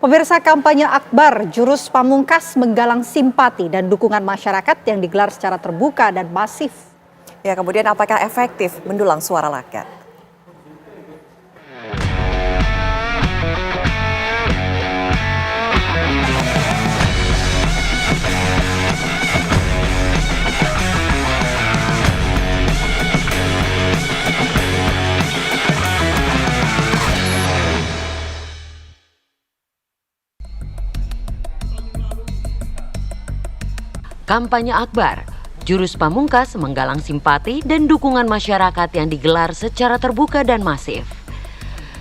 Pemirsa, kampanye akbar Jurus Pamungkas menggalang simpati dan dukungan masyarakat yang digelar secara terbuka dan masif. Ya, kemudian apakah efektif mendulang suara rakyat? Kampanye akbar Jurus Pamungkas menggalang simpati dan dukungan masyarakat yang digelar secara terbuka dan masif.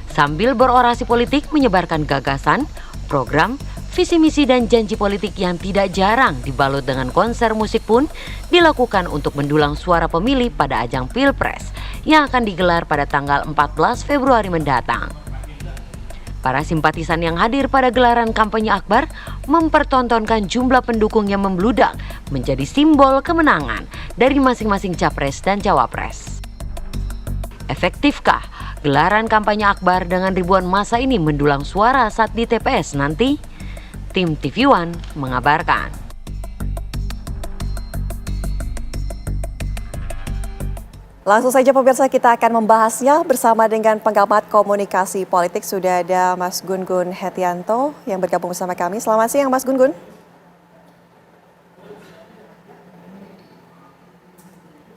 Sambil berorasi politik menyebarkan gagasan, program, visi misi dan janji politik yang tidak jarang dibalut dengan konser musik pun dilakukan untuk mendulang suara pemilih pada ajang Pilpres yang akan digelar pada tanggal 14 Februari mendatang. Para simpatisan yang hadir pada gelaran kampanye akbar mempertontonkan jumlah pendukung yang membludak menjadi simbol kemenangan dari masing-masing capres dan cawapres. Efektifkah gelaran kampanye akbar dengan ribuan massa ini mendulang suara saat di TPS nanti? Tim TV One mengabarkan. Langsung saja pemirsa, kita akan membahasnya bersama dengan pengamat komunikasi politik. Sudah ada Mas Gun-Gun Hetianto yang bergabung bersama kami. Selamat siang Mas Gun-Gun.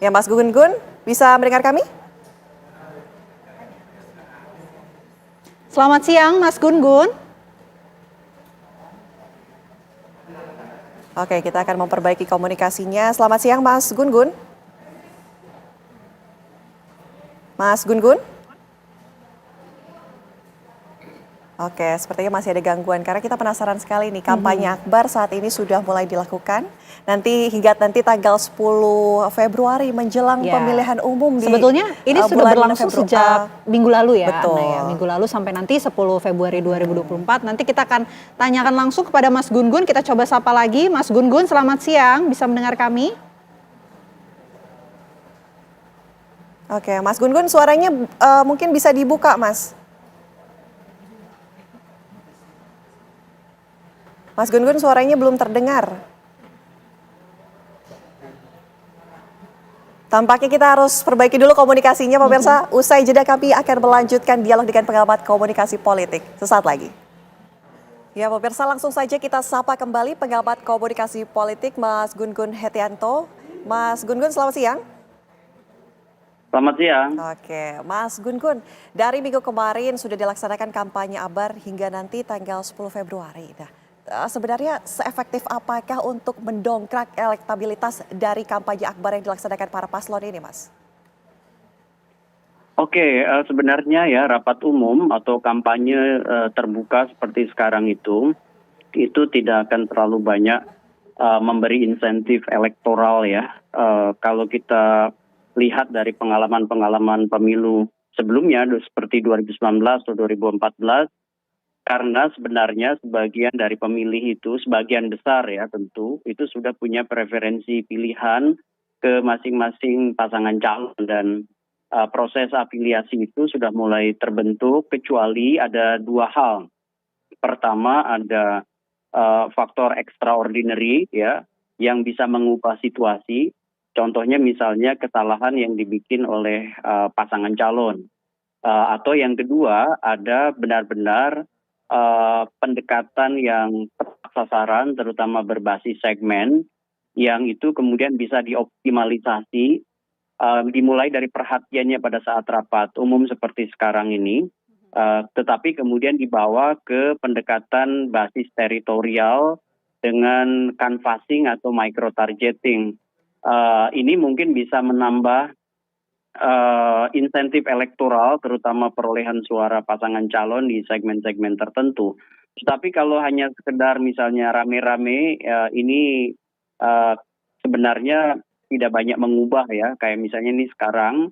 Ya, Mas Gun-Gun, bisa mendengar kami? Selamat siang Mas Gun-Gun. Oke, kita akan memperbaiki komunikasinya. Selamat siang Mas Gun-Gun. Mas Gun-Gun? Oke, sepertinya masih ada gangguan karena kita penasaran sekali nih, kampanye akbar saat ini sudah mulai dilakukan. Hingga nanti tanggal 10 Februari menjelang pemilihan umum di sebetulnya ini sudah berlangsung sejak minggu lalu ya. Betul. Nah, ya, minggu lalu sampai nanti 10 Februari 2024. Nanti kita akan tanyakan langsung kepada Mas Gun-Gun. Kita coba sapa lagi. Mas Gun-Gun, selamat siang. Bisa mendengar kami? Oke, Mas Gun-Gun, suaranya mungkin bisa dibuka, Mas. Mas Gun-Gun, suaranya belum terdengar. Tampaknya kita harus perbaiki dulu komunikasinya, pemirsa. Usai jeda kami akan melanjutkan dialog dengan pengamat komunikasi politik sesaat lagi. Ya, pemirsa, langsung saja kita sapa kembali pengamat komunikasi politik Mas Gun-Gun Hetianto. Mas Gun-Gun, selamat siang. Selamat siang. Oke, Mas Gun-Gun, dari minggu kemarin sudah dilaksanakan kampanye akbar hingga nanti tanggal 10 Februari. Nah, sebenarnya seefektif apakah untuk mendongkrak elektabilitas dari kampanye akbar yang dilaksanakan para paslon ini, Mas? Oke, sebenarnya ya rapat umum atau kampanye terbuka seperti sekarang itu tidak akan terlalu banyak memberi insentif elektoral ya. Kalau kita lihat dari pengalaman-pengalaman pemilu sebelumnya seperti 2019 atau 2014, karena sebenarnya sebagian dari pemilih itu, sebagian besar ya tentu, itu sudah punya preferensi pilihan ke masing-masing pasangan calon dan proses afiliasi itu sudah mulai terbentuk kecuali ada dua hal. Pertama ada faktor extraordinary ya yang bisa mengubah situasi. Contohnya misalnya kesalahan yang dibikin oleh pasangan calon. Atau yang kedua ada benar-benar pendekatan yang tepat sasaran terutama berbasis segmen yang itu kemudian bisa dioptimalisasi dimulai dari perhatiannya pada saat rapat umum seperti sekarang ini. Tetapi kemudian dibawa ke pendekatan basis teritorial dengan canvassing atau micro targeting. Ini mungkin bisa menambah insentif elektoral, terutama perolehan suara pasangan calon di segmen-segmen tertentu. Tetapi kalau hanya sekedar misalnya rame-rame, ini sebenarnya tidak banyak mengubah ya. Kayak misalnya ini sekarang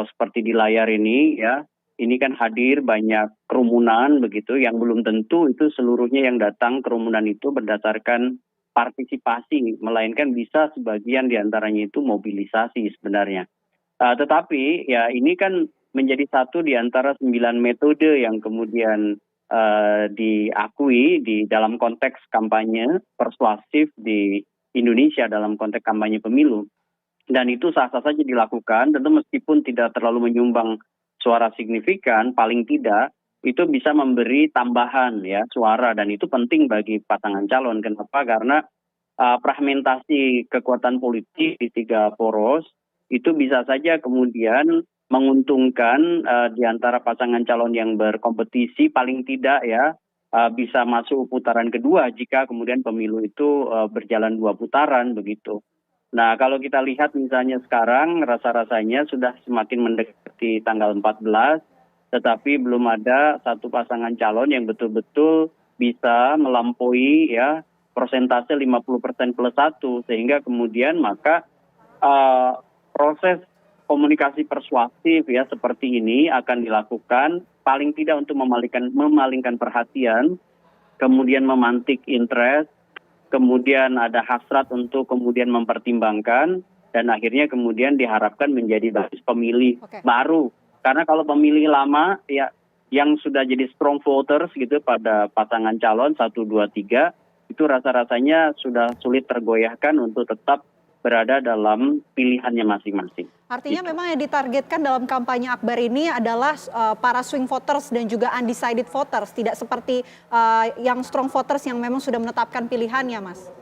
seperti di layar ini ya, ini kan hadir banyak kerumunan begitu, yang belum tentu itu seluruhnya yang datang kerumunan itu berdasarkan partisipasi, melainkan bisa sebagian diantaranya itu mobilisasi sebenarnya. Tetapi ya ini kan menjadi satu di antara 9 metode yang kemudian diakui di dalam konteks kampanye persuasif di Indonesia dalam konteks kampanye pemilu. Dan itu sah-sah saja dilakukan, tentu meskipun tidak terlalu menyumbang suara signifikan, paling tidak itu bisa memberi tambahan ya suara, dan itu penting bagi pasangan calon. Kenapa? Karena fragmentasi kekuatan politik di 3 poros itu bisa saja kemudian menguntungkan di antara pasangan calon yang berkompetisi, paling tidak ya bisa masuk putaran kedua jika kemudian pemilu itu berjalan 2 putaran begitu. Nah, kalau kita lihat misalnya sekarang rasa-rasanya sudah semakin mendekati tanggal 14, tetapi belum ada satu pasangan calon yang betul-betul bisa melampaui ya persentase 50% plus 1, sehingga kemudian maka proses komunikasi persuasif ya seperti ini akan dilakukan paling tidak untuk memalingkan perhatian, kemudian memantik interest, kemudian ada hasrat untuk kemudian mempertimbangkan, dan akhirnya kemudian diharapkan menjadi basis pemilih baru. Karena kalau pemilih lama ya yang sudah jadi strong voters gitu pada pasangan calon 1, 2, 3 itu rasa-rasanya sudah sulit tergoyahkan untuk tetap berada dalam pilihannya masing-masing. Artinya memang yang ditargetkan dalam kampanye Akbar ini adalah para swing voters dan juga undecided voters, tidak seperti yang strong voters yang memang sudah menetapkan pilihannya, Mas.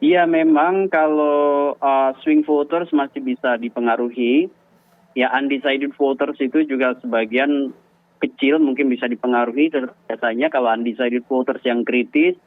Iya, memang kalau swing voters masih bisa dipengaruhi, ya undecided voters itu juga sebagian kecil mungkin bisa dipengaruhi. Biasanya kalau undecided voters yang kritis,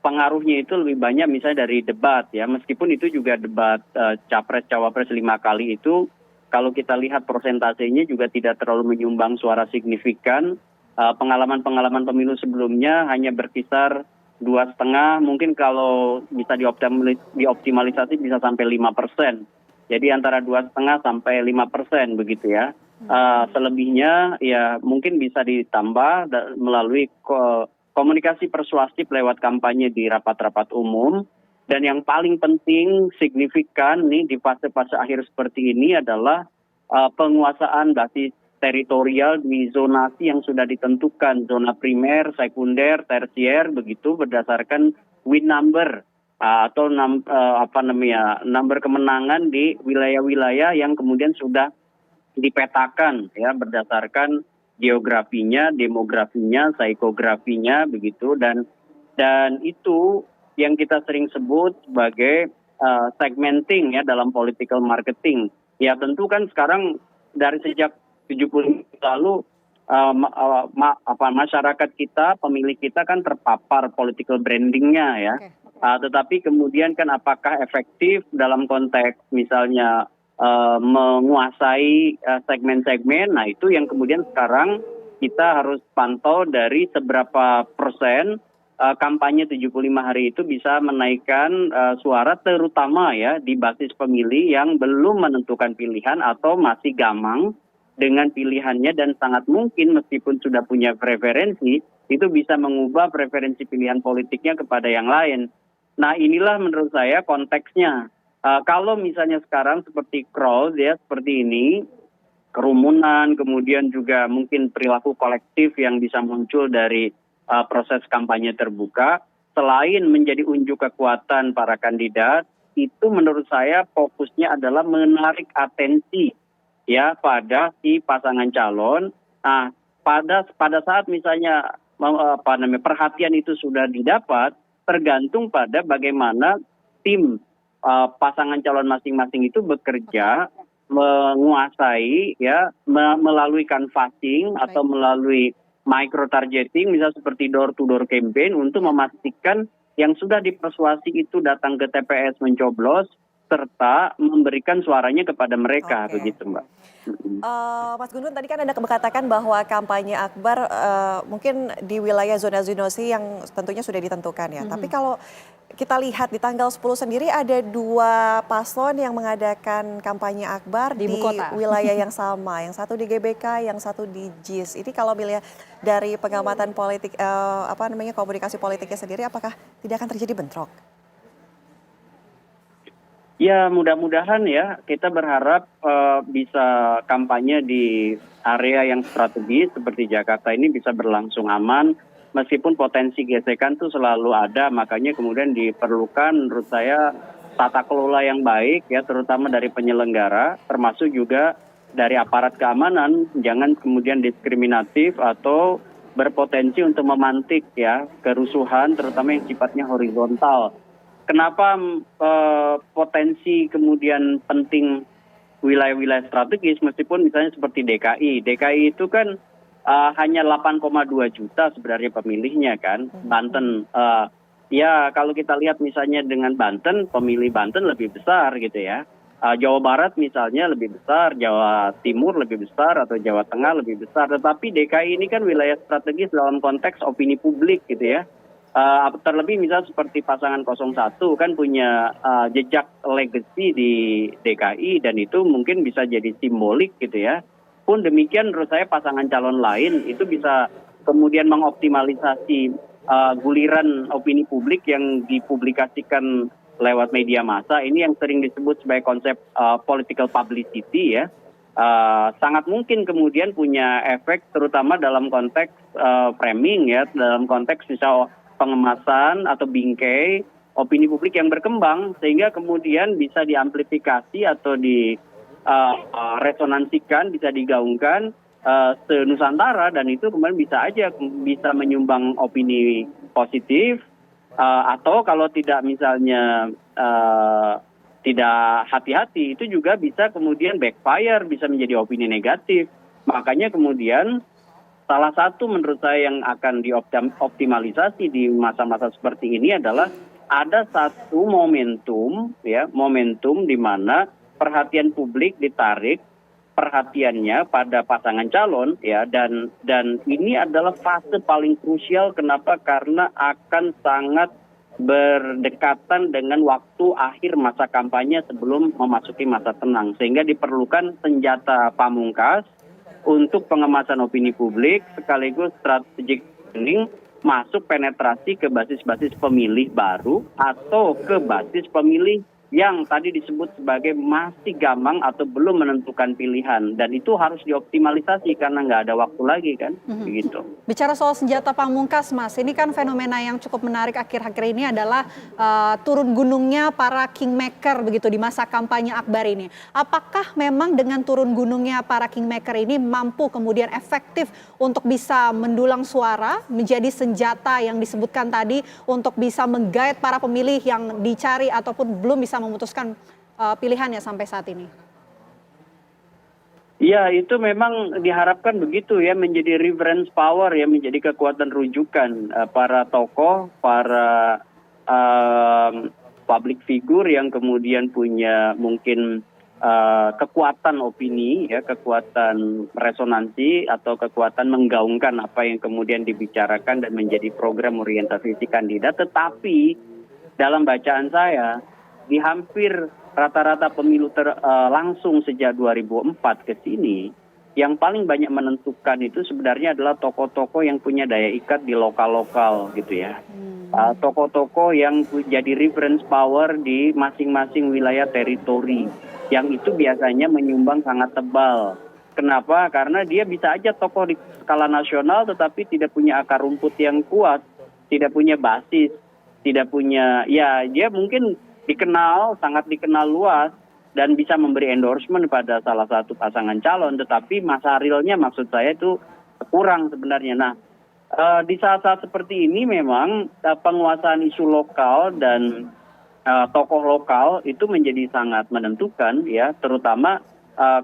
pengaruhnya itu lebih banyak misalnya dari debat ya, meskipun itu juga debat capres-cawapres 5 kali itu kalau kita lihat persentasenya juga tidak terlalu menyumbang suara signifikan. Pengalaman-pengalaman pemilu sebelumnya hanya berkisar 2,5, mungkin kalau bisa dioptimalisasi bisa sampai 5%. Jadi antara 2,5 sampai 5% begitu ya. Selebihnya ya mungkin bisa ditambah melalui komunikasi persuasif lewat kampanye di rapat-rapat umum. Dan yang paling penting, signifikan nih di fase-fase akhir seperti ini adalah penguasaan basis teritorial di zonasi yang sudah ditentukan. Zona primer, sekunder, tersier, begitu berdasarkan win number atau number kemenangan di wilayah-wilayah yang kemudian sudah dipetakan ya berdasarkan geografinya, demografinya, psikografinya begitu, dan itu yang kita sering sebut sebagai segmenting ya dalam political marketing. Ya tentu kan sekarang dari sejak 70 lalu masyarakat kita, pemilih kita kan terpapar political brandingnya ya. Tetapi kemudian kan apakah efektif dalam konteks misalnya menguasai segmen-segmen, nah itu yang kemudian sekarang kita harus pantau dari seberapa persen kampanye 75 hari itu bisa menaikkan suara terutama ya di basis pemilih yang belum menentukan pilihan atau masih gamang dengan pilihannya, dan sangat mungkin meskipun sudah punya preferensi itu bisa mengubah preferensi pilihan politiknya kepada yang lain. Nah inilah menurut saya konteksnya. Kalau misalnya sekarang seperti crowd ya seperti ini, kerumunan, kemudian juga mungkin perilaku kolektif yang bisa muncul dari proses kampanye terbuka, selain menjadi unjuk kekuatan para kandidat, itu menurut saya fokusnya adalah menarik atensi ya pada si pasangan calon. Nah, pada saat misalnya perhatian itu sudah didapat, tergantung pada bagaimana tim pasangan calon masing-masing itu bekerja menguasai ya melalui canvassing atau melalui micro targeting, misal seperti door to door campaign untuk memastikan yang sudah dipersuasi itu datang ke TPS mencoblos serta memberikan suaranya kepada mereka begitu Mbak. Mas Gun Gun, tadi kan Anda katakan bahwa kampanye Akbar mungkin di wilayah zona zonasi yang tentunya sudah ditentukan ya. Tapi kalau kita lihat di tanggal 10 sendiri ada 2 paslon yang mengadakan kampanye Akbar di wilayah yang sama. Yang satu di GBK, yang satu di JIS. Ini kalau melihat dari pengamatan politik, komunikasi politiknya sendiri, apakah tidak akan terjadi bentrok? Ya, mudah-mudahan ya, kita berharap bisa kampanye di area yang strategis seperti Jakarta ini bisa berlangsung aman, meskipun potensi gesekan tuh selalu ada, makanya kemudian diperlukan menurut saya tata kelola yang baik ya, terutama dari penyelenggara, termasuk juga dari aparat keamanan, jangan kemudian diskriminatif atau berpotensi untuk memantik ya kerusuhan, terutama yang sifatnya horizontal. Kenapa potensi kemudian penting wilayah-wilayah strategis meskipun misalnya seperti DKI. DKI itu kan hanya 8,2 juta sebenarnya pemilihnya kan. Banten ya kalau kita lihat misalnya dengan Banten, pemilih Banten lebih besar gitu ya. Jawa Barat misalnya lebih besar, Jawa Timur lebih besar atau Jawa Tengah lebih besar. Tetapi DKI ini kan wilayah strategis dalam konteks opini publik gitu ya. Terlebih misalnya seperti pasangan 01 kan punya jejak legacy di DKI dan itu mungkin bisa jadi simbolik gitu ya. Pun demikian menurut saya pasangan calon lain itu bisa kemudian mengoptimalisasi guliran opini publik yang dipublikasikan lewat media massa. Ini yang sering disebut sebagai konsep political publicity ya. Sangat mungkin kemudian punya efek terutama dalam konteks framing ya, dalam konteks misalnya pengemasan atau bingkai opini publik yang berkembang sehingga kemudian bisa diamplifikasi atau diresonansikan, bisa digaungkan se-Nusantara dan itu kemudian bisa menyumbang opini positif atau kalau tidak misalnya tidak hati-hati itu juga bisa kemudian backfire, bisa menjadi opini negatif. Makanya kemudian salah satu menurut saya yang akan dioptimalisasi di masa-masa seperti ini adalah ada satu momentum di mana perhatian publik ditarik perhatiannya pada pasangan calon ya dan ini adalah fase paling krusial. Kenapa? Karena akan sangat berdekatan dengan waktu akhir masa kampanye sebelum memasuki masa tenang sehingga diperlukan senjata pamungkas untuk pengemasan opini publik sekaligus strategic planning masuk penetrasi ke basis-basis pemilih baru atau ke basis pemilih yang tadi disebut sebagai masih gamang atau belum menentukan pilihan dan itu harus dioptimalisasi karena nggak ada waktu lagi kan begitu. Bicara soal senjata pamungkas Mas, ini kan fenomena yang cukup menarik akhir-akhir ini adalah turun gunungnya para kingmaker begitu di masa kampanye Akbar ini. Apakah memang dengan turun gunungnya para kingmaker ini mampu kemudian efektif untuk bisa mendulang suara menjadi senjata yang disebutkan tadi untuk bisa menggait para pemilih yang dicari ataupun belum bisa memutuskan pilihannya sampai saat ini? Ya, itu memang diharapkan begitu ya, menjadi reference power ya, menjadi kekuatan rujukan para tokoh, para public figure yang kemudian punya mungkin kekuatan opini ya, kekuatan resonansi atau kekuatan menggaungkan apa yang kemudian dibicarakan dan menjadi program orientasi si kandidat. Tetapi dalam bacaan saya di hampir rata-rata pemilu langsung sejak 2004 ke sini, yang paling banyak menentukan itu sebenarnya adalah tokoh-tokoh yang punya daya ikat di lokal-lokal gitu ya. Tokoh-tokoh yang jadi reference power di masing-masing wilayah teritori, yang itu biasanya menyumbang sangat tebal. Kenapa? Karena dia bisa aja tokoh di skala nasional tetapi tidak punya akar rumput yang kuat, tidak punya basis, tidak punya, ya dia mungkin sangat dikenal luas dan bisa memberi endorsement pada salah satu pasangan calon, tetapi masa realnya maksud saya itu kurang sebenarnya. Nah, di saat-saat seperti ini memang penguasaan isu lokal dan tokoh lokal itu menjadi sangat menentukan ya, terutama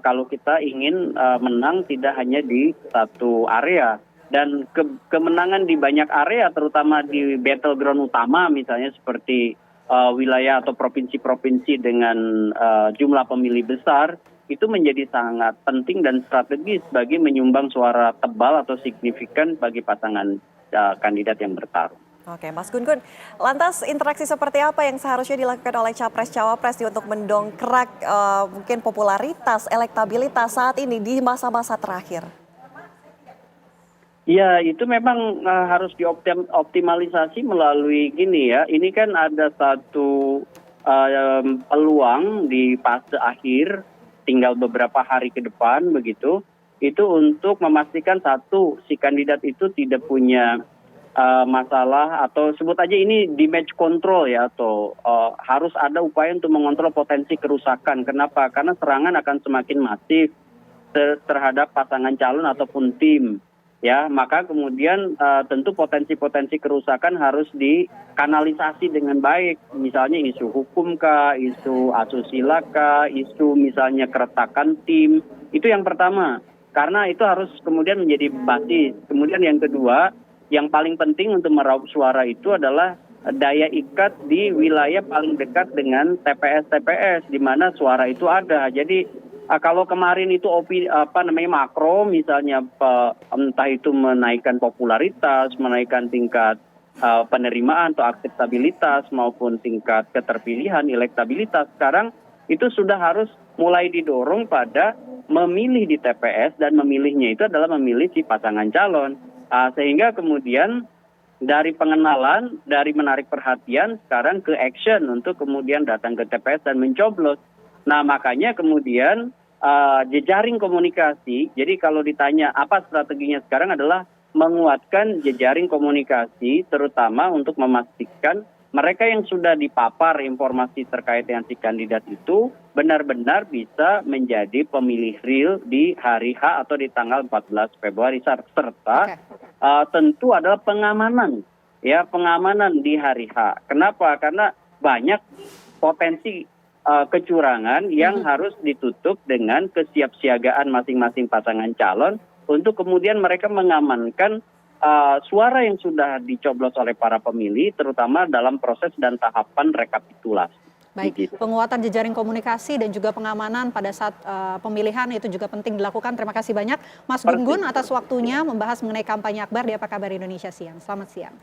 kalau kita ingin menang tidak hanya di satu area. Dan kemenangan di banyak area, terutama di battleground utama misalnya seperti wilayah atau provinsi-provinsi dengan jumlah pemilih besar, itu menjadi sangat penting dan strategis bagi menyumbang suara tebal atau signifikan bagi pasangan kandidat yang bertarung. Oke, Mas Gun-Gun, lantas interaksi seperti apa yang seharusnya dilakukan oleh Capres-Cawapres untuk mendongkrak mungkin popularitas, elektabilitas saat ini di masa-masa terakhir? Ya, itu memang harus dioptimalisasi melalui gini ya. Ini kan ada satu peluang di fase akhir, tinggal beberapa hari ke depan begitu, itu untuk memastikan satu, si kandidat itu tidak punya masalah atau sebut aja ini damage control ya, atau harus ada upaya untuk mengontrol potensi kerusakan. Kenapa? Karena serangan akan semakin masif terhadap pasangan calon ataupun tim. Ya, maka kemudian tentu potensi-potensi kerusakan harus dikanalisasi dengan baik. Misalnya isu hukum kah, isu asusila kah, isu misalnya keretakan tim. Itu yang pertama. Karena itu harus kemudian menjadi basis. Kemudian yang kedua, yang paling penting untuk meraup suara itu adalah daya ikat di wilayah paling dekat dengan TPS-TPS di mana suara itu ada. Jadi kalau kemarin itu makro misalnya entah itu menaikkan popularitas, menaikkan tingkat penerimaan atau akseptabilitas maupun tingkat keterpilihan, elektabilitas, sekarang itu sudah harus mulai didorong pada memilih di TPS, dan memilihnya itu adalah memilih si pasangan calon. Sehingga kemudian dari pengenalan, dari menarik perhatian, sekarang ke action untuk kemudian datang ke TPS dan mencoblos. Nah, makanya kemudian jejaring komunikasi, jadi kalau ditanya apa strateginya sekarang adalah menguatkan jejaring komunikasi, terutama untuk memastikan mereka yang sudah dipapar informasi terkait dengan si kandidat itu benar-benar bisa menjadi pemilih real di hari H atau di tanggal 14 Februari. Serta tentu adalah pengamanan di hari H. Kenapa? Karena banyak potensi kecurangan yang harus ditutup dengan kesiapsiagaan masing-masing pasangan calon untuk kemudian mereka mengamankan suara yang sudah dicoblos oleh para pemilih, terutama dalam proses dan tahapan rekapitulasi. Baik, penguatan jejaring komunikasi dan juga pengamanan pada saat pemilihan itu juga penting dilakukan. Terima kasih banyak Mas Gun Gun atas waktunya membahas mengenai kampanye Akbar di Apa Kabar Indonesia Siang. Selamat siang.